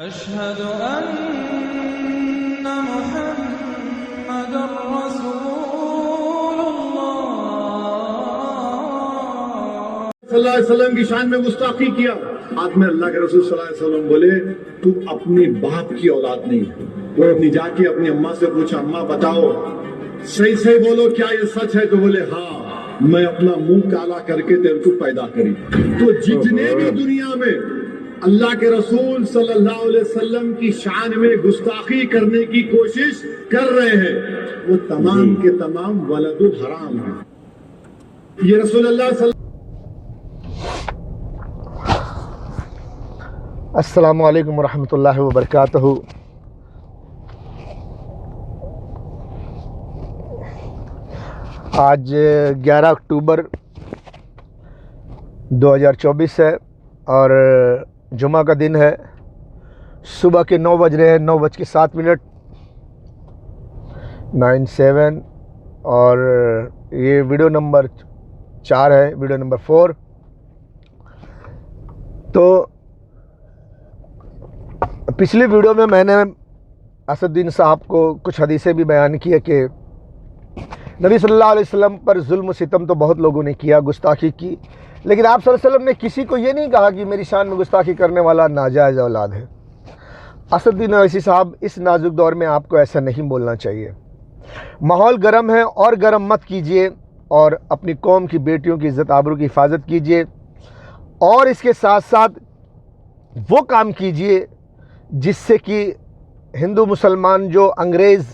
अशहदु अन्ना मुहम्मदुर रसूलुल्लाह। सल्लल्लाहु अलैहि वसल्लम की शान में गुस्ताखी किया। बाद में अल्लाह के रसूल सल्लल्लाहु अलैहि वसल्लम बोले, तू अपनी बाप की औलाद नहीं। वो अपनी जाके अपनी अम्मा से पूछा, अम्मा बताओ सही सही बोलो, क्या ये सच है? तो बोले हाँ, मैं अपना मुंह काला करके तेरे को पैदा करी। तो जितने भी दुनिया में अल्लाह के रसूल सल्लल्लाहु अलैहि वसल्लम की शान में गुस्ताखी करने की कोशिश कर रहे हैं, वो तमाम के तमाम वलदुल हराम है। ये रसूलुल्लाह अस्सलामु अलैकुम वरहमतुल्लाहि वबरकातुहू। आज 11 अक्टूबर 2024 है और जुमा का दिन है। सुबह के 9 बज रहे हैं, 9:07 9:07 और ये वीडियो नंबर 4 है, वीडियो नंबर 4। तो पिछली वीडियो में मैंने असदुद्दीन साहब को कुछ हदीसें भी बयान की है कि नबी सल्लल्लाहु अलैहि वसल्लम पर जुल्म सितम तो बहुत लोगों ने किया, गुस्ताखी की, लेकिन आप सल्लल्लाहु अलैहि वसल्लम ने किसी को ये नहीं कहा कि मेरी शान में गुस्ताखी करने वाला नाजायज़ औलाद है। असदुद्दीन ओवैसी साहब, इस नाजुक दौर में आपको ऐसा नहीं बोलना चाहिए। माहौल गर्म है और गर्म मत कीजिए और अपनी कौम की बेटियों की इज़्ज़त आबरू की हिफाजत कीजिए और इसके साथ साथ वो काम कीजिए जिससे कि हिंदू मुसलमान जो अंग्रेज़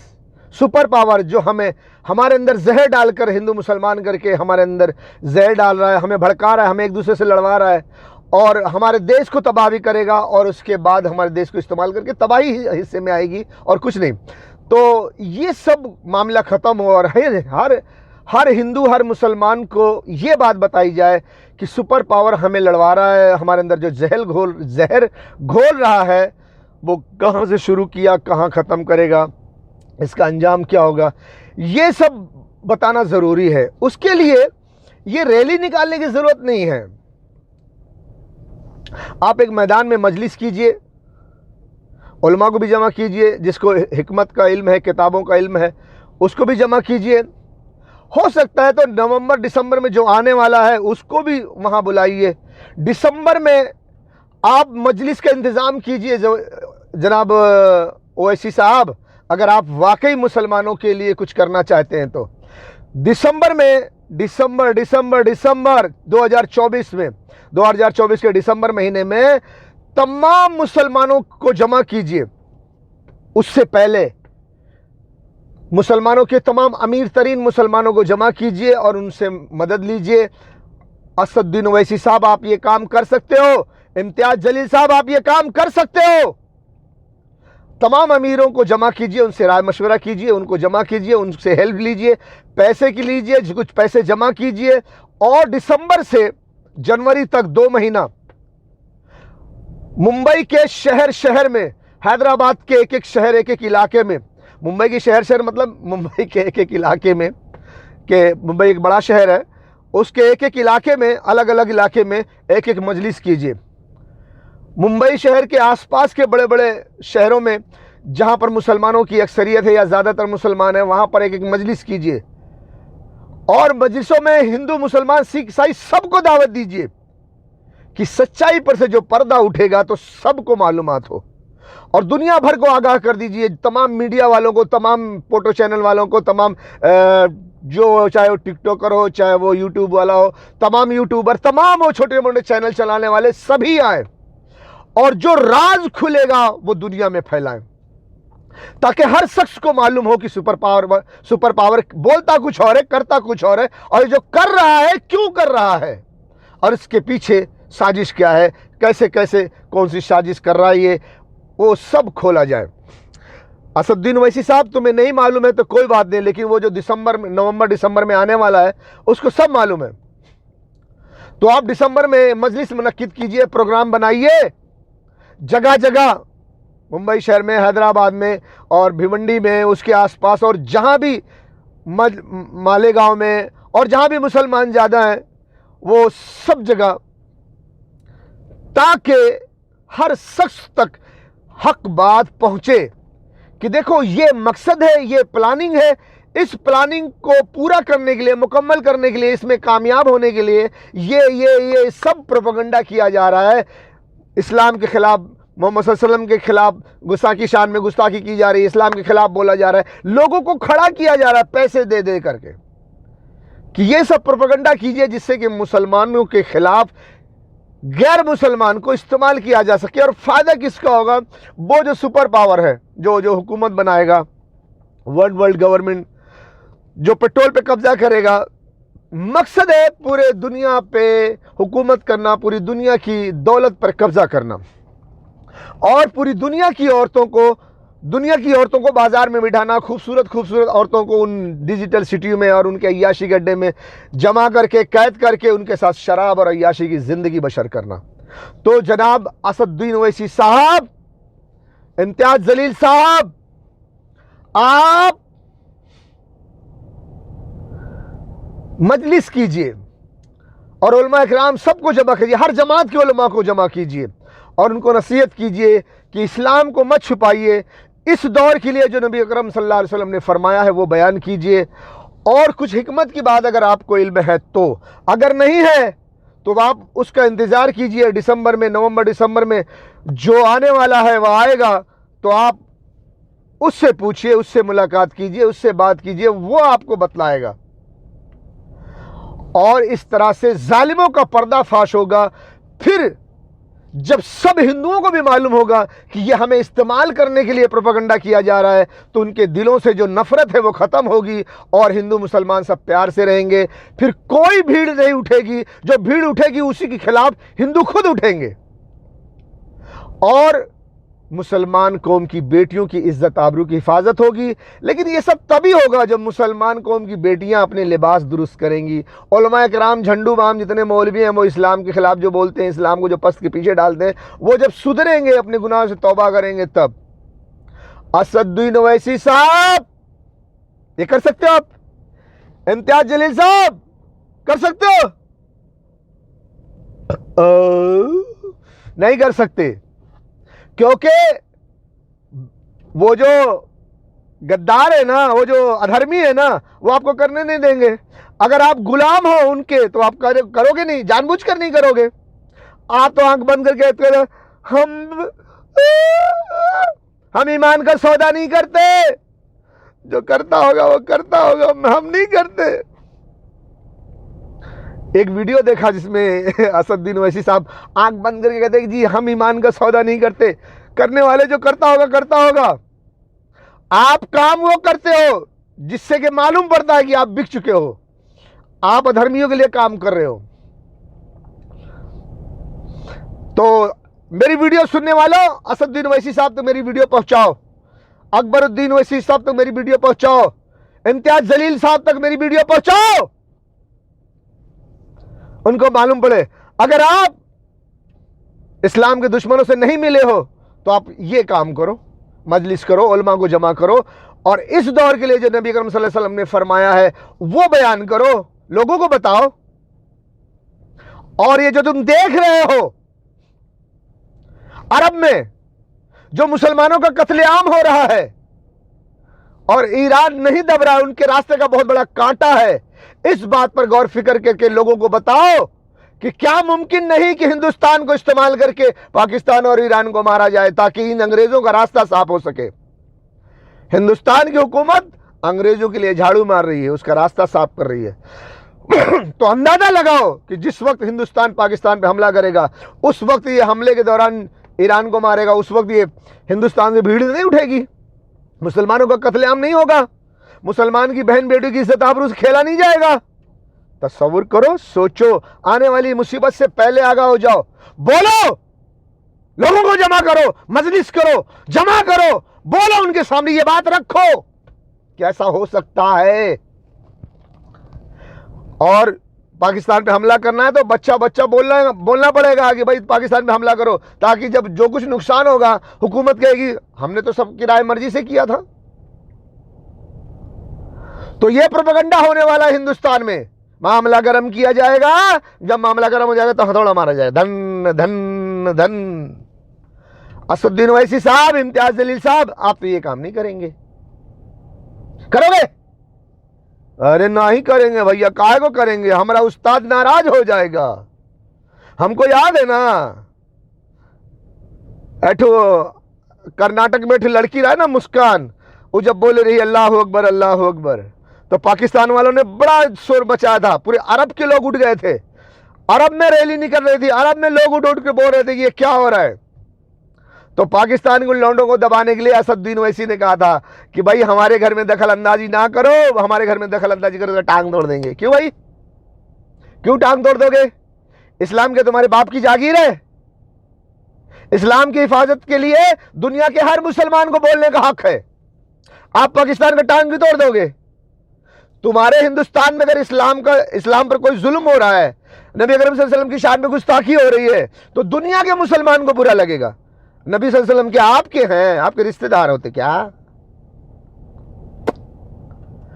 सुपर पावर जो हमारे अंदर जहर डालकर हिंदू मुसलमान करके हमारे अंदर जहर डाल रहा है, हमें भड़का रहा है, हमें एक दूसरे से लड़वा रहा है और हमारे देश को तबाह भी करेगा और उसके बाद हमारे देश को इस्तेमाल करके तबाही हिस्से में आएगी और कुछ नहीं। तो ये सब मामला ख़त्म हो और हर हिंदू, हर मुसलमान को ये बात बताई जाए कि सुपर पावर हमें लड़वा रहा है, हमारे अंदर जो जहर घोल रहा है वो कहाँ से शुरू किया, कहाँ ख़त्म करेगा, इसका अंजाम क्या होगा, ये सब बताना ज़रूरी है। उसके लिए ये रैली निकालने की ज़रूरत नहीं है। आप एक मैदान में मजलिस कीजिए, उलमा को भी जमा कीजिए, जिसको हिकमत का इल्म है, किताबों का इल्म है, उसको भी जमा कीजिए। हो सकता है तो नवंबर दिसंबर में जो आने वाला है उसको भी वहाँ बुलाइए। दिसंबर में आप मजलिस का इंतज़ाम कीजिए। जनाब ओवैसी साहब, अगर आप वाकई मुसलमानों के लिए कुछ करना चाहते हैं तो दिसंबर में दिसंबर 2024 के दिसंबर महीने में तमाम मुसलमानों को जमा कीजिए। उससे पहले मुसलमानों के तमाम अमीर तरीन मुसलमानों को जमा कीजिए और उनसे मदद लीजिए। असदुद्दीन ओवैसी साहब, आप ये काम कर सकते हो। इम्तियाज जलील साहब, आप ये काम कर सकते हो। तमाम अमीरों को जमा कीजिए, उनसे राय मशवरा कीजिए, उनको जमा कीजिए, उनसे हेल्प लीजिए, पैसे की लीजिए, कुछ पैसे जमा कीजिए और दिसंबर से जनवरी तक 2 महीना मुंबई के शहर में, हैदराबाद के एक शहर, एक इलाके में, मुंबई के शहर मतलब मुंबई के एक इलाके में, कि मुंबई एक बड़ा शहर है, उसके एक इलाके में, अलग अलग इलाके में एक मजलिस कीजिए। मुंबई शहर के आसपास के बड़े बड़े शहरों में जहां पर मुसलमानों की अक्सरियत है या ज़्यादातर मुसलमान हैं, वहां पर एक मजलिस कीजिए और मजलिसों में हिंदू, मुसलमान, सिख, ईसाई सबको दावत दीजिए कि सच्चाई पर से जो पर्दा उठेगा तो सबको मालूमात हो और दुनिया भर को आगाह कर दीजिए। तमाम मीडिया वालों को, तमाम फोटो चैनल वालों को, तमाम जो चाहे वो टिकटॉकर हो, चाहे वो यूट्यूब वाला हो, तमाम यूट्यूबर, तमाम वो छोटे मोटे चैनल चलाने वाले सभी आए और जो राज खुलेगा वो दुनिया में फैलाएं ताकि हर शख्स को मालूम हो कि सुपर पावर बोलता कुछ और है, करता कुछ और है और जो कर रहा है क्यों कर रहा है और इसके पीछे साजिश क्या है, कैसे कैसे कौन सी साजिश कर रहा है, ये वो सब खोला जाए। असदुद्दीन ओवैसी साहब, तुम्हें नहीं मालूम है तो कोई बात नहीं, लेकिन वो जो नवंबर दिसंबर में आने वाला है उसको सब मालूम है। तो आप दिसंबर में मजलिस मुनक्किद कीजिए, प्रोग्राम बनाइए जगह जगह, मुंबई शहर में, हैदराबाद में और भिवंडी में, उसके आसपास और जहां भी मालेगांव में और जहां भी मुसलमान ज़्यादा हैं वो सब जगह, ताकि हर शख्स तक, हक बात पहुंचे कि देखो ये मकसद है, ये प्लानिंग है, इस प्लानिंग को पूरा करने के लिए, मुकम्मल करने के लिए, इसमें कामयाब होने के लिए ये सब प्रोपेगेंडा किया जा रहा है। इस्लाम के खिलाफ, मोहम्मद सल्लल्लाहु अलैहि वसल्लम के खिलाफ गुस्ताखी शान में गुस्ताखी की जा रही है, इस्लाम के खिलाफ बोला जा रहा है, लोगों को खड़ा किया जा रहा है पैसे दे दे करके कि ये सब प्रोपेगेंडा कीजिए जिससे कि मुसलमानों के खिलाफ गैर मुसलमान को इस्तेमाल किया जा सके। और फायदा किसका होगा? वो जो सुपर पावर है, जो हुकूमत बनाएगा, वर्ल्ड गवर्नमेंट जो पेट्रोल पे कब्जा करेगा, मकसद है पूरे दुनिया पे हुकूमत करना, पूरी दुनिया की दौलत पर कब्जा करना और पूरी दुनिया की औरतों को बाजार में बिठाना, खूबसूरत औरतों को उन डिजिटल सिटियों में और उनके अय्याशी गड्ढे में जमा करके, कैद करके उनके साथ शराब और अय्याशी की जिंदगी बसर करना। तो जनाब असदुद्दीन ओवैसी साहब, इम्तियाज जलील साहब, आप मजलिस कीजिए और उलमा इकराम सबको जमा कीजिए, हर जमात के उलमा को जमा कीजिए और उनको नसीहत कीजिए कि इस्लाम को मत छुपाइए। इस दौर के लिए जो नबी अकरम सल्लल्लाहु अलैहि वसल्लम ने फरमाया है वो बयान कीजिए और कुछ हिकमत की बात अगर आपको इल्म है तो, अगर नहीं है तो आप उसका इंतज़ार कीजिए। दिसंबर में, नवंबर दिसंबर में जो आने वाला है वह आएगा, तो आप उससे पूछिए, उससे मुलाकात कीजिए, उससे बात कीजिए, वो आपको बतलाएगा और इस तरह से जालिमों का पर्दाफाश होगा। फिर जब सब हिंदुओं को भी मालूम होगा कि यह हमें इस्तेमाल करने के लिए प्रोपेगेंडा किया जा रहा है, तो उनके दिलों से जो नफरत है वो ख़त्म होगी और हिंदू मुसलमान सब प्यार से रहेंगे। फिर कोई भीड़ नहीं उठेगी, जो भीड़ उठेगी उसी के खिलाफ हिंदू खुद उठेंगे और मुसलमान कौम की बेटियों की इज्जत आबरू की हिफाजत होगी। लेकिन ये सब तभी होगा जब मुसलमान कौम की बेटियां अपने लिबास दुरुस्त करेंगी। उलमा किराम, झंडू बाम, जितने मौलवी हैं वो इस्लाम के खिलाफ जो बोलते हैं, इस्लाम को जो पस्त के पीछे डालते हैं, वो जब सुधरेंगे, अपने गुनाह से तौबा करेंगे, तब। असदुद्दीन ओवैसी साहब, ये कर सकते हो आप? इम्तियाज जलील साहब, कर सकते हो? नहीं कर सकते, क्योंकि वो जो गद्दार है ना, वो जो अधर्मी है ना, वो आपको करने नहीं देंगे। अगर आप गुलाम हो उनके तो आप करोगे नहीं, जानबूझकर नहीं करोगे। आप तो आंख बंद करके कहते हो हम ईमान का सौदा नहीं करते, जो करता होगा वो करता होगा, हम नहीं करते। एक वीडियो देखा जिसमें असदुद्दीन ओवैसी साहब आंख बंद करके कहते हैं कि जी हम ईमान का सौदा नहीं करते, करने वाले जो करता होगा। आप काम वो करते हो जिससे कि मालूम पड़ता है कि आप बिक चुके हो, आप अधर्मियों के लिए काम कर रहे हो। तो मेरी वीडियो सुनने वालों, असदुद्दीन ओवैसी साहब तो मेरी वीडियो पहुंचाओ, अकबरुद्दीन ओवैसी साहब तक मेरी वीडियो पहुंचाओ, इम्तियाज जलील साहब तक मेरी वीडियो पहुंचाओ, उनको मालूम पड़े। अगर आप इस्लाम के दुश्मनों से नहीं मिले हो तो आप ये काम करो, मजलिस करो, उलमा को जमा करो और इस दौर के लिए जो नबी अकरम सल्लल्लाहु अलैहि वसल्लम ने फरमाया है वो बयान करो, लोगों को बताओ। और ये जो तुम देख रहे हो अरब में जो मुसलमानों का कत्लेआम हो रहा है और ईरान नहीं दब रहा है, उनके रास्ते का बहुत बड़ा कांटा है, इस बात पर गौर फिक्र करके लोगों को बताओ कि क्या मुमकिन नहीं कि हिंदुस्तान को इस्तेमाल करके पाकिस्तान और ईरान को मारा जाए ताकि इन अंग्रेजों का रास्ता साफ हो सके। हिंदुस्तान की हुकूमत अंग्रेजों के लिए झाड़ू मार रही है, उसका रास्ता साफ कर रही है। तो अंदाजा लगाओ कि जिस वक्त हिंदुस्तान पाकिस्तान पे हमला करेगा, उस वक्त ये हमले के दौरान ईरान को मारेगा, उस वक्त ये हिंदुस्तान से भीड़ नहीं उठेगी, मुसलमानों का कत्लेआम नहीं होगा, मुसलमान की बहन बेटी की इज्जत आबरू से खेला नहीं जाएगा। तसव्वुर करो, सोचो, आने वाली मुसीबत से पहले आगाह हो जाओ, बोलो, लोगों को जमा करो, मजलिस करो, जमा करो, बोलो, उनके सामने ये बात रखो कि ऐसा हो सकता है। और पाकिस्तान पे हमला करना है तो बच्चा बोलना पड़ेगा कि भाई पाकिस्तान पे हमला करो, ताकि जब जो कुछ नुकसान होगा हुकूमत कहेगी हमने तो सब किराए मर्जी से किया था। तो ये प्रोपेगेंडा होने वाला है हिंदुस्तान में। मामला गर्म किया जाएगा, जब मामला गर्म हो जाएगा तो हथौड़ा मारा जाएगा, धन धन धन। असदुद्दीन ओवैसी साहब, इम्तियाज जलील साहब, आप तो ये काम नहीं करेंगे। करोगे? अरे नहीं करेंगे भैया, काहे को करेंगे, हमारा उस्ताद नाराज हो जाएगा। हमको याद है ना, ऐठो कर्नाटक में एक लड़की रहा ना मुस्कान, वो जब बोले रही अल्लाह अकबर अल्लाह अकबर, तो पाकिस्तान वालों ने बड़ा शोर मचाया था, पूरे अरब के लोग उठ गए थे। अरब में रैली निकल रही थी, अरब में लोग उठ उठ के बोल रहे थे कि ये क्या हो रहा है। तो पाकिस्तान के लौंडों को दबाने के लिए असदुद्दीन ओवैसी ने कहा था कि भाई हमारे घर में दखल अंदाजी ना करो, हमारे घर में दखल अंदाजी करो तो टांग तोड़ देंगे। क्यों भाई, क्यों टांग तोड़ दोगे? इस्लाम के तुम्हारे बाप की जागीर है। इस्लाम की हिफाजत के लिए दुनिया के हर मुसलमान को बोलने का हक है। आप पाकिस्तान का टांग भी तोड़ दोगे? तुम्हारे हिंदुस्तान में अगर इस्लाम पर कोई जुल्म हो रहा है, नबी अकरम सल्लल्लाहु अलैहि वसल्लम की शान में गुस्ताखी हो रही है, तो दुनिया के मुसलमान को बुरा लगेगा। नबी सल्लल्लाहु अलैहि वसल्लम क्या आपके हैं, आपके रिश्तेदार होते क्या?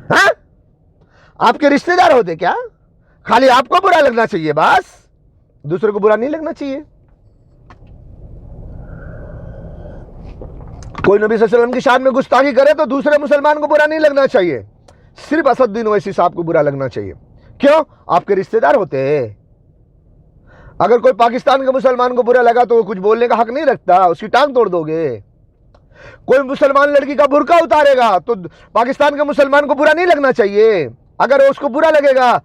हाँ, आपके रिश्तेदार होते क्या? खाली आपको बुरा लगना चाहिए, बस दूसरों को बुरा नहीं लगना चाहिए। कोई नबी सल्लल्लाहु अलैहि वसल्लम की शान में गुस्ताखी करे तो दूसरे मुसलमान को बुरा नहीं लगना चाहिए, सिर्फ असदुद्दीन ओवैसी साहब को बुरा लगना चाहिए। क्यों? आपके रिश्तेदार होते हैं। अगर कोई पाकिस्तान के मुसलमान को बुरा लगा तो वो कुछ बोलने का हक नहीं रखता, उसकी टांग तोड़ दोगे। कोई मुसलमान लड़की का बुर्का उतारेगा तो पाकिस्तान के मुसलमान को बुरा नहीं लगना चाहिए, अगर उसको बुरा लगेगा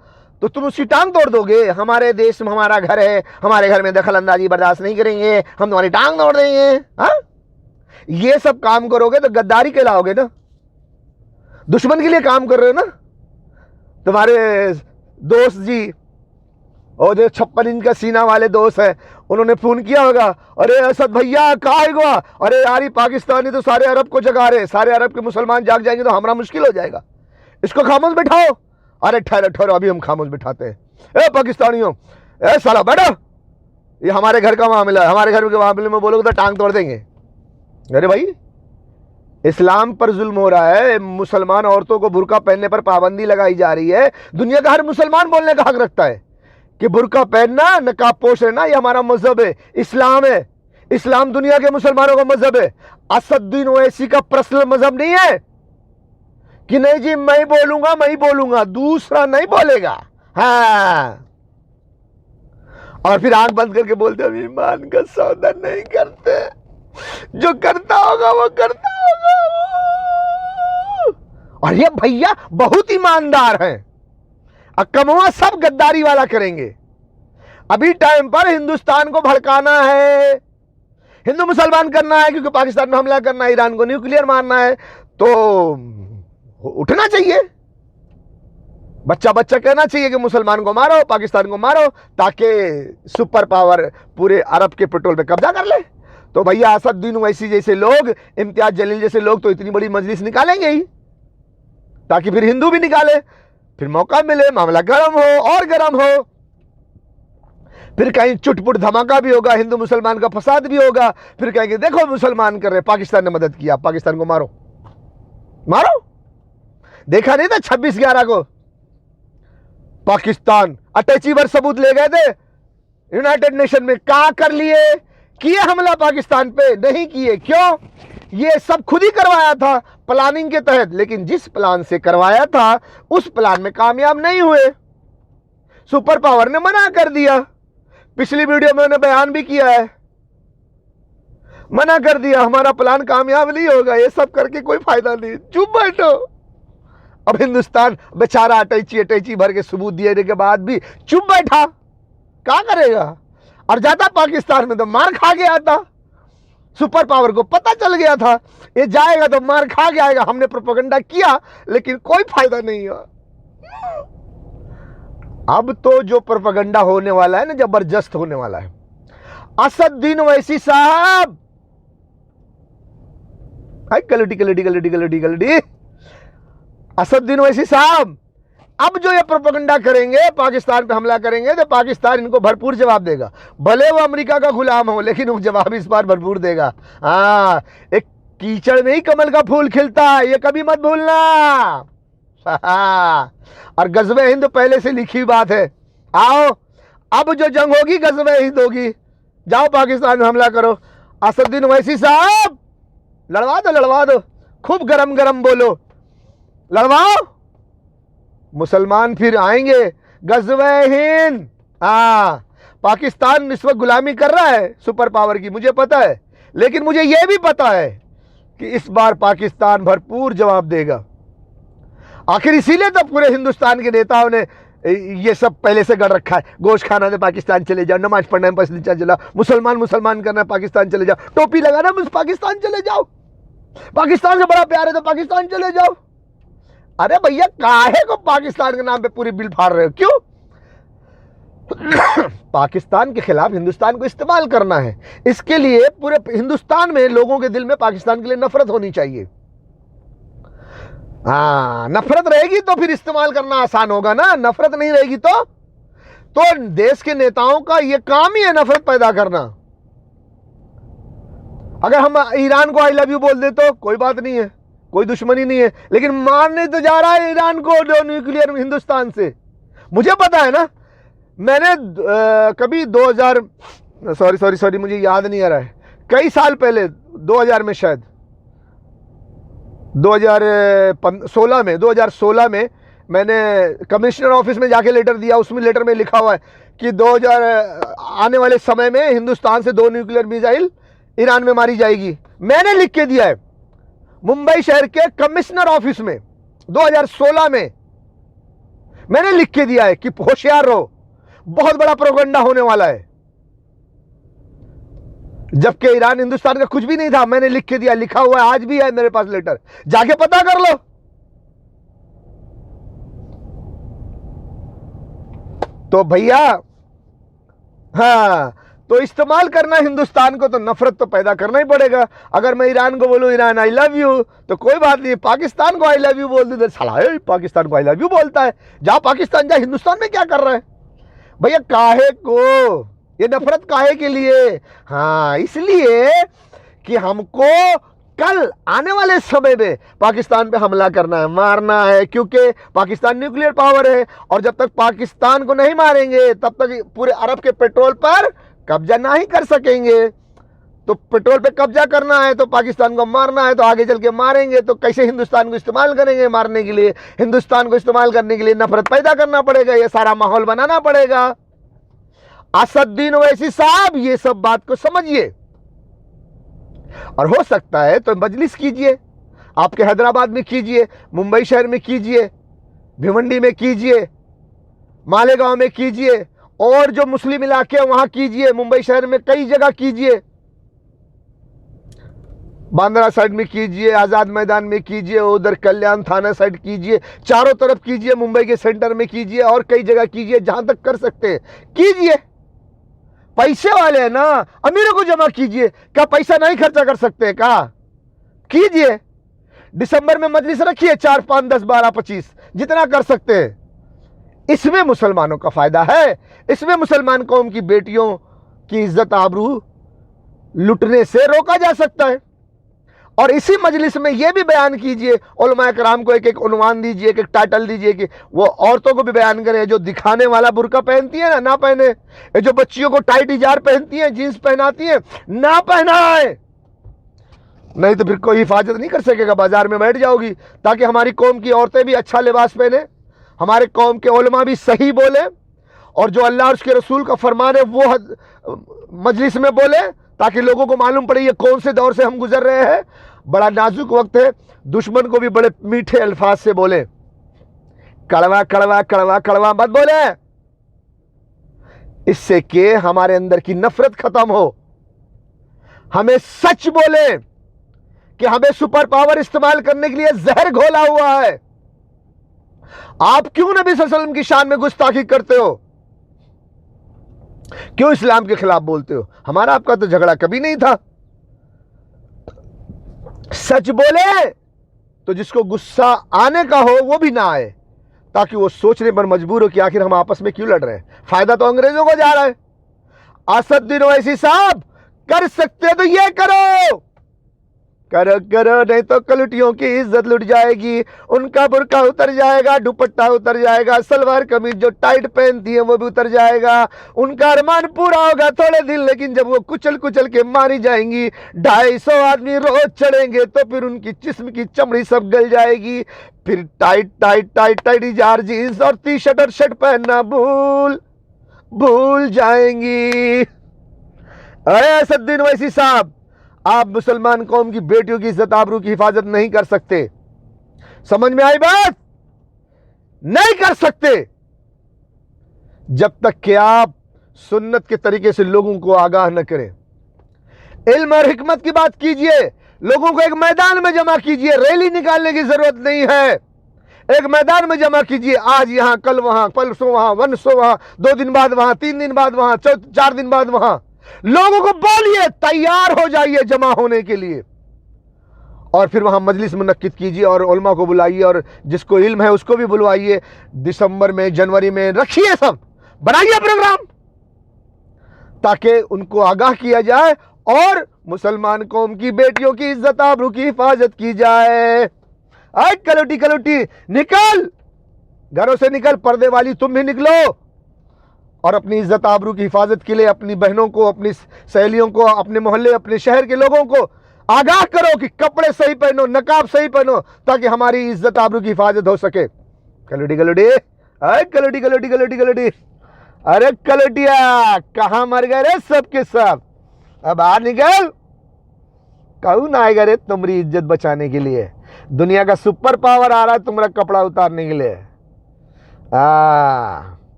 तो तुम उसकी टांग तोड़ दोगे। हमारे देश में हमारा घर है, हमारे घर में दखल अंदाजी बर्दाश्त नहीं करेंगे, हम तुम्हारी टांग तोड़ देंगे। हाँ, ये सब काम करोगे तो गद्दारी कहलाओगे ना, दुश्मन के लिए काम कर रहे हो ना। तुम्हारे दोस्त जी और जो 56 इंच का सीना वाले दोस्त है, उन्होंने फोन किया होगा, अरे असद भैया कहाँ हुआ? अरे यार ये पाकिस्तानी तो सारे अरब को जगा रहे, सारे अरब के मुसलमान जाग जाएंगे तो हमारा मुश्किल हो जाएगा, इसको खामोश बिठाओ। अरे ठहरो ठहरो, अभी हम खामोश बिठाते हैं। ए पाकिस्तानियों, ए साला बैठो, ये हमारे घर का मामला है, हमारे घर के मामले में बोलोगे तो टांग तोड़ देंगे। अरे भाई, इस्लाम पर जुल्म हो रहा है, मुसलमान औरतों को बुर्का पहनने पर पाबंदी लगाई जा रही है। दुनिया का हर मुसलमान बोलने का हक रखता है कि बुर्का पहनना, नकाब पोश रहना ये हमारा मजहब है, इस्लाम है। इस्लाम दुनिया के मुसलमानों का मजहब है। असदुद्दीन ओवैसी का पर्सनल मजहब नहीं है कि नहीं जी मैं ही बोलूंगा, दूसरा नहीं बोलेगा। हाँ, और फिर आंख बंद करके बोलते हम ईमान का सौदा नहीं करते, जो करता होगा वो करता होगा। और ये भैया बहुत ईमानदार हैं, कमवा सब गद्दारी वाला करेंगे। अभी टाइम पर हिंदुस्तान को भड़काना है, हिंदू मुसलमान करना है, क्योंकि पाकिस्तान में हमला करना है, ईरान को न्यूक्लियर मारना है, तो उठना चाहिए। बच्चा बच्चा कहना चाहिए कि मुसलमान को मारो, पाकिस्तान को मारो, ताकि सुपर पावर पूरे अरब के पेट्रोल पे कब्जा कर ले। तो भैया असदुद्दीन ओवैसी जैसे लोग, इम्तियाज जलील जैसे लोग तो इतनी बड़ी मजलिस निकालेंगे ही, ताकि फिर हिंदू भी निकाले, फिर मौका मिले, मामला गर्म हो और गर्म हो, फिर कहीं चुटपुट धमाका भी होगा, हिंदू मुसलमान का फसाद भी होगा, फिर कहेंगे देखो मुसलमान कर रहे, पाकिस्तान ने मदद किया, पाकिस्तान को मारो। मारो, देखा नहीं था 26/11 को पाकिस्तान अटैची पर सबूत ले गए थे यूनाइटेड नेशन में, कहां कर लिए? किए हमला पाकिस्तान पे? नहीं किए। क्यों? ये सब खुद ही करवाया था प्लानिंग के तहत, लेकिन जिस प्लान से करवाया था उस प्लान में कामयाब नहीं हुए, सुपर पावर ने मना कर दिया। पिछली वीडियो में मैंने बयान भी किया है, मना कर दिया, हमारा प्लान कामयाब नहीं होगा, ये सब करके कोई फायदा नहीं, चुप बैठो। अब हिंदुस्तान बेचारा अटैची भर के सबूत दिए के बाद भी चुप बैठा, क्या करेगा? और जाता पाकिस्तान में तो मार खा के आता। सुपर पावर को पता चल गया था ये जाएगा तो मार खा के आएगा, हमने प्रोपेगेंडा किया लेकिन कोई फायदा नहीं हुआ। अब तो जो प्रोपेगेंडा होने वाला है ना, जबरदस्त होने वाला है। असदुद्दीन ओवैसी साहब, गलटी, असदुद्दीन ओवैसी साहब, अब जो ये प्रोपेगेंडा करेंगे, पाकिस्तान पे हमला करेंगे, तो पाकिस्तान इनको भरपूर जवाब देगा। भले वो अमेरिका का गुलाम हो, लेकिन वो जवाब इस बार भरपूर देगा। हाँ, एक कीचड़ में ही कमल का फूल खिलता है, ये कभी मत भूलना। और गज़वे हिंद पहले से लिखी बात है। आओ, अब जो जंग होगी गज़वे हिंद होगी। जाओ पाकिस्तान में हमला करो। असदुद्दीन ओवैसी साहब, लड़वा दो, खूब गरम गरम बोलो, लड़वाओ, मुसलमान फिर आएंगे। गज़वे हिंद, पाकिस्तान इस वक्त गुलामी कर रहा है सुपर पावर की, मुझे पता है, लेकिन मुझे यह भी पता है कि इस बार पाकिस्तान भरपूर जवाब देगा। आखिर इसीलिए तो पूरे हिंदुस्तान के नेताओं ने ये सब पहले से गढ़ रखा है, गोश्त खाना है पाकिस्तान चले जाओ, नमाज पढ़ना है पाकिस्तान चले जाओ, मुसलमान करना है पाकिस्तान चले जाओ, टोपी लगाना है पाकिस्तान चले जाओ, पाकिस्तान से बड़ा प्यार है तो पाकिस्तान चले जाओ। अरे भैया, काहे को पाकिस्तान के नाम पे पूरी बिल फाड़ रहे हो, क्यों? पाकिस्तान के खिलाफ हिंदुस्तान को इस्तेमाल करना है, इसके लिए पूरे हिंदुस्तान में लोगों के दिल में पाकिस्तान के लिए नफरत होनी चाहिए। नफरत रहेगी तो फिर इस्तेमाल करना आसान होगा ना, नफरत नहीं रहेगी तो देश के नेताओं का यह काम ही है नफरत पैदा करना। अगर हम ईरान को आई लव यू बोल दे तो कोई बात नहीं है, कोई दुश्मनी नहीं है, लेकिन मारने तो जा रहा है ईरान को न्यूक्लियर हिंदुस्तान से। मुझे पता है ना, मैंने कभी 2000 सॉरी मुझे याद नहीं आ रहा है, कई साल पहले 2000 में, शायद 2016 में मैंने कमिश्नर ऑफिस में जाके लेटर दिया। उसमें लेटर में लिखा हुआ है कि 2000 आने वाले समय में हिंदुस्तान से 2 न्यूक्लियर मिसाइल ईरान में मारी जाएगी। मैंने लिख के दिया है मुंबई शहर के कमिश्नर ऑफिस में 2016 में, मैंने लिख के दिया है कि होशियार रहो, बहुत बड़ा प्रोपेगेंडा होने वाला है। जबकि ईरान हिंदुस्तान का कुछ भी नहीं था, मैंने लिख के दिया, लिखा हुआ है, आज भी है मेरे पास लेटर, जाके पता कर लो। तो भैया, तो इस्तेमाल करना हिंदुस्तान को, तो नफरत तो पैदा करना ही पड़ेगा। अगर मैं ईरान को बोलूं ईरान आई लव यू तो कोई बात नहीं, पाकिस्तान को आई लव यू बोल दे, साला पाकिस्तान को आई लव यू बोलता है, जा पाकिस्तान जा, हिंदुस्तान में क्या कर रहा है भैया? काहे को ये नफरत, काहे के लिए? इसलिए कि हमको कल आने वाले समय में पाकिस्तान पे हमला करना है, मारना है, क्योंकि पाकिस्तान न्यूक्लियर पावर है, और जब तक पाकिस्तान को नहीं मारेंगे तब तक पूरे अरब के पेट्रोल पर कब्जा नहीं कर सकेंगे। तो पेट्रोल पे कब्जा करना है तो पाकिस्तान को मारना है, तो आगे चल के मारेंगे तो कैसे हिंदुस्तान को इस्तेमाल करेंगे मारने के लिए? हिंदुस्तान को इस्तेमाल करने के लिए नफरत पैदा करना पड़ेगा, ये सारा माहौल बनाना पड़ेगा। असदुद्दीन ओवैसी साहब, ये सब बात को समझिए, और हो सकता है तो मजलिस कीजिए, आपके हैदराबाद में कीजिए, मुंबई शहर में कीजिए, भिवंडी में कीजिए, मालेगांव में कीजिए, और जो मुस्लिम इलाके हैं वहां कीजिए, मुंबई शहर में कई जगह कीजिए, बांद्रा साइड में कीजिए, आजाद मैदान में कीजिए, उधर कल्याण थाना साइड कीजिए, चारों तरफ कीजिए, मुंबई के सेंटर में कीजिए, और कई जगह कीजिए, जहां तक कर सकते हैं कीजिए। पैसे वाले हैं ना, अमीरों को जमा कीजिए। क्या पैसा नहीं खर्चा कर सकते? क्या कीजिए। दिसंबर में मजलिस रखिए, 4, 5, 10, 12, 25, जितना कर सकते हैं। इसमें मुसलमानों का फायदा है, इसमें मुसलमान कौम की बेटियों की इज्जत आबरू लुटने से रोका जा सकता है। और इसी मजलिस में यह भी बयान कीजिए, उलमाए कराम को एक एक उन्वान दीजिए, एक एक टाइटल दीजिए कि वो औरतों को भी बयान करें, जो दिखाने वाला बुर्का पहनती है ना पहने, ये जो बच्चियों को टाइट इजार पहनती हैं, जीन्स पहनाती हैं, ना पहनाए, नहीं तो फिर कोई हिफाजत नहीं कर सकेगा, बाजार में बैठ जाओगी। ताकि हमारी कौम की औरतें भी अच्छा लिबास पहने, हमारे कौम के उलमा भी सही बोले, और जो अल्लाह और उसके रसूल का फरमान है वो मजलिस में बोले, ताकि लोगों को मालूम पड़े ये कौन से दौर से हम गुजर रहे हैं। बड़ा नाजुक वक्त है, दुश्मन को भी बड़े मीठे अल्फाज से बोले, कड़वा कड़वा कड़वा कड़वा मत बोले, इससे कि हमारे अंदर की नफरत खत्म हो। हमें सच बोले कि हमें सुपर पावर इस्तेमाल करने के लिए जहर घोला हुआ है। आप क्यों नबी सल्लल्लाहु अलैहि वसल्लम की शान में गुस्ताखी करते हो? क्यों इस्लाम के खिलाफ बोलते हो? हमारा आपका तो झगड़ा कभी नहीं था। सच बोले तो जिसको गुस्सा आने का हो वो भी ना आए, ताकि वो सोचने पर मजबूर हो कि आखिर हम आपस में क्यों लड़ रहे हैं, फायदा तो अंग्रेजों को जा रहा है। असदुद्दीन ओवैसी साहब, कर सकते तो ये करो, करो करो नहीं तो कलुटियों की इज्जत लुट जाएगी। उनका बुर्का उतर जाएगा, दुपट्टा उतर जाएगा, सलवार कमीज जो टाइट पहनती है वो भी उतर जाएगा। उनका अरमान पूरा होगा थोड़े दिन, लेकिन जब वो कुचल कुचल के मारी जाएंगी, 250 आदमी रोज चढ़ेंगे तो फिर उनकी जिस्म की चमड़ी सब गल जाएगी। फिर टाइट टाइट टाइट टाइट जार जीन्स और टी शर्ट और शर्ट पहनना भूल जाएंगी। अरे असदुद्दीन ओवैसी साहब, आप मुसलमान कौम की बेटियों की इज्जत आबरू की हिफाजत नहीं कर सकते। समझ में आई बात? नहीं कर सकते जब तक कि आप सुन्नत के तरीके से लोगों को आगाह न करें। इल्म और हिकमत की बात कीजिए, लोगों को एक मैदान में जमा कीजिए। रैली निकालने की जरूरत नहीं है, एक मैदान में जमा कीजिए। आज यहां, कल वहां, परसों वहां, वनसों वहां, 2 दिन बाद वहां, 3 दिन बाद वहां, 4 दिन बाद वहां। लोगों को बोलिए तैयार हो जाइए जमा होने के लिए, और फिर वहां मजलिस मुनक्किद कीजिए और उलमा को बुलाइए और जिसको इल्म है उसको भी बुलवाइए। दिसंबर में, जनवरी में रखिए, सब बनाइए प्रोग्राम ताकि उनको आगाह किया जाए और मुसलमान कौम की बेटियों की इज्जत आबरू की हिफाजत की जाए। आए कलोटी कलोटी निकल, घरों से निकल, पर्दे वाली तुम भी निकलो और अपनी इज्जत आबरू की हिफाजत के लिए अपनी बहनों को, अपनी सहेलियों को, अपने मोहल्ले, अपने शहर के लोगों को आगाह करो कि कपड़े सही पहनो, नकाब सही पहनो, ताकि हमारी इज्जत आबरू की हिफाजत हो सके। कलोटी कलोटी, अरे कलोटी कलोटी कलोटी कलोटी, अरे कलोटिया कहां मर गए रे सबके सब? अब बाहर निकल, कौन आएगा रे तुम्हारी इज्जत बचाने के लिए? दुनिया का सुपर पावर आ रहा है तुम्हारा कपड़ा उतारने के लिए।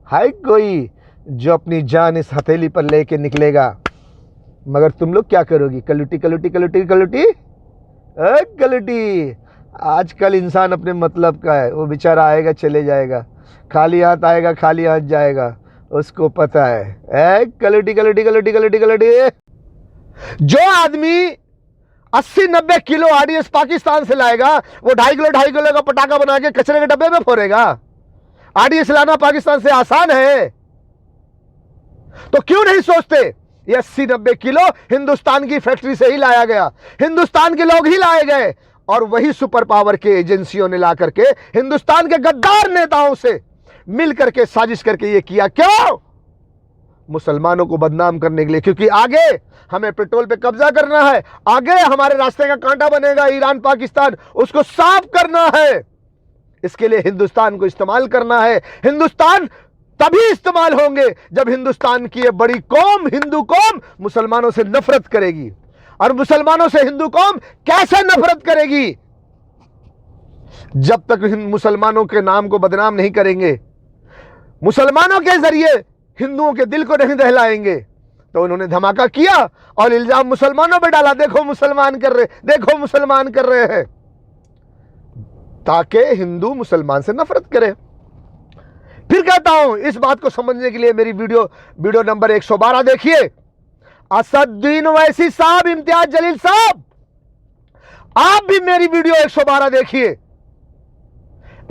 हाय कोई जो अपनी जान इस हथेली पर लेके निकलेगा, मगर तुम लोग क्या करोगी? कलुटी कलुटी कलुटी कलुटी, कलुटी। आजकल इंसान अपने मतलब का है, वो बेचारा आएगा चले जाएगा, खाली हाथ आएगा खाली हाथ जाएगा, उसको पता है। कलुटी कलुटी कलुटी कलुटी कलुटी। जो आदमी 80-90 किलो आरडीएक्स पाकिस्तान से लाएगा, वो 2.5 किलो का पटाखा बना के कचरे के डब्बे में फोड़ेगा। आरडीएक्स लाना पाकिस्तान से आसान है, तो क्यों नहीं सोचते ये 80-90 किलो हिंदुस्तान की फैक्ट्री से ही लाया गया, हिंदुस्तान के लोग ही लाए गए, और वही सुपर पावर के एजेंसियों ने ला करके हिंदुस्तान के गद्दार नेताओं से मिल करके साजिश करके ये किया। क्यों? मुसलमानों को बदनाम करने के लिए, क्योंकि आगे हमें पेट्रोल पे कब्जा करना है, आगे हमारे रास्ते का कांटा बनेगा ईरान पाकिस्तान, उसको साफ करना है। इसके लिए हिंदुस्तान को इस्तेमाल करना है। हिंदुस्तान तभी इस्तेमाल होंगे जब हिंदुस्तान की ये बड़ी कौम, हिंदू कौम, मुसलमानों से नफरत करेगी। और मुसलमानों से हिंदू कौम कैसे नफरत करेगी? जब तक मुसलमानों के नाम को बदनाम नहीं करेंगे, मुसलमानों के जरिए हिंदुओं के दिल को नहीं दहलाएंगे। तो उन्होंने धमाका किया और इल्जाम मुसलमानों पर डाला, देखो मुसलमान कर रहे, देखो मुसलमान कर रहे हैं, ताकि हिंदू मुसलमान से नफरत करे। फिर कहता हूं, इस बात को समझने के लिए मेरी वीडियो नंबर 112 देखिए। असदुद्दीन ओवैसी साहब, इम्तियाज जलील साहब, आप भी मेरी वीडियो 112 देखिए।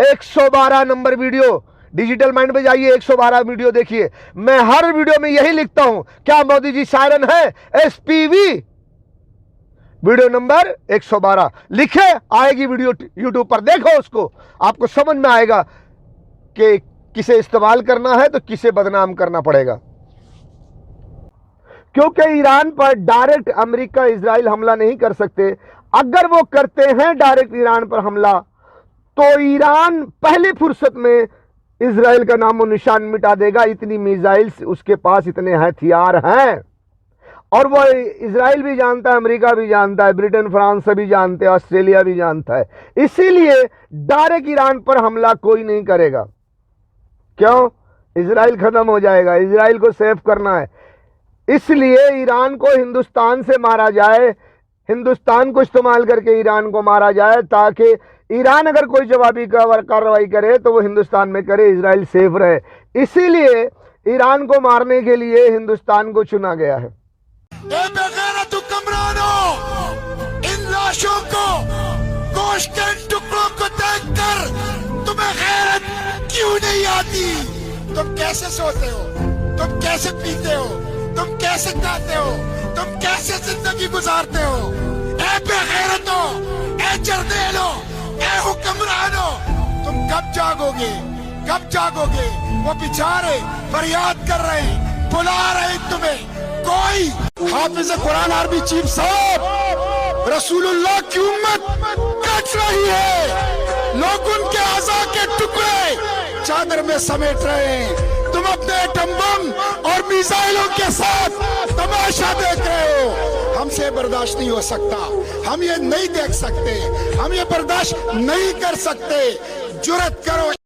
112 नंबर वीडियो, डिजिटल माइंड पे जाइए, 112 वीडियो देखिए। मैं हर वीडियो में यही लिखता हूं, क्या मोदी जी सायरन है? एसपीवी वीडियो नंबर 112 लिखे, आएगी वीडियो यूट्यूब पर, देखो उसको, आपको समझ में आएगा कि किसे इस्तेमाल करना है तो किसे बदनाम करना पड़ेगा। क्योंकि ईरान पर डायरेक्ट अमेरिका, इजराइल हमला नहीं कर सकते। अगर वो करते हैं डायरेक्ट ईरान पर हमला, तो ईरान पहले फुर्सत में इजराइल का नामो निशान मिटा देगा। इतनी मिसाइल्स उसके पास, इतने हथियार हैं, और वो इजराइल भी जानता है, अमेरिका भी जानता है, ब्रिटेन फ्रांस सभी जानते हैं, ऑस्ट्रेलिया भी जानता है। इसीलिए डायरेक्ट ईरान पर हमला कोई नहीं करेगा। क्यों? इजराइल खत्म हो जाएगा, इजराइल को सेव करना है। इसलिए ईरान को हिंदुस्तान से मारा जाए, हिंदुस्तान को इस्तेमाल करके ईरान को मारा जाए, ताकि ईरान अगर कोई जवाबी कार्रवाई करे तो वो हिंदुस्तान में करे, इजराइल सेफ रहे। इसीलिए ईरान को मारने के लिए हिंदुस्तान को चुना गया है। इन लाशों को, गोश्त के टुकड़ों को देखकर तुम्हें गैरत क्यों नहीं आती? तुम कैसे सोते हो? तुम कैसे पीते हो? तुम कैसे खाते हो? तुम कैसे जिंदगी गुजारते हो? कब जागोगे, कब जागोगे? वो बेचारे फरियाद कर रहे हैं, बुला रहे हैं तुम्हें। कोई हाफिज कुरान आर्मी चीफ साहब रसूलुल्लाह की उम्मत कट रही है, लोग उनके आज़ा के टुकड़े चादर में समेट रहे हैं। तुम अपने एटम बम और मिसाइलों के साथ तमाशा देख रहे हो। हमसे बर्दाश्त नहीं हो सकता, हम ये नहीं देख सकते, हम ये बर्दाश्त नहीं कर सकते। जुर्रत करो।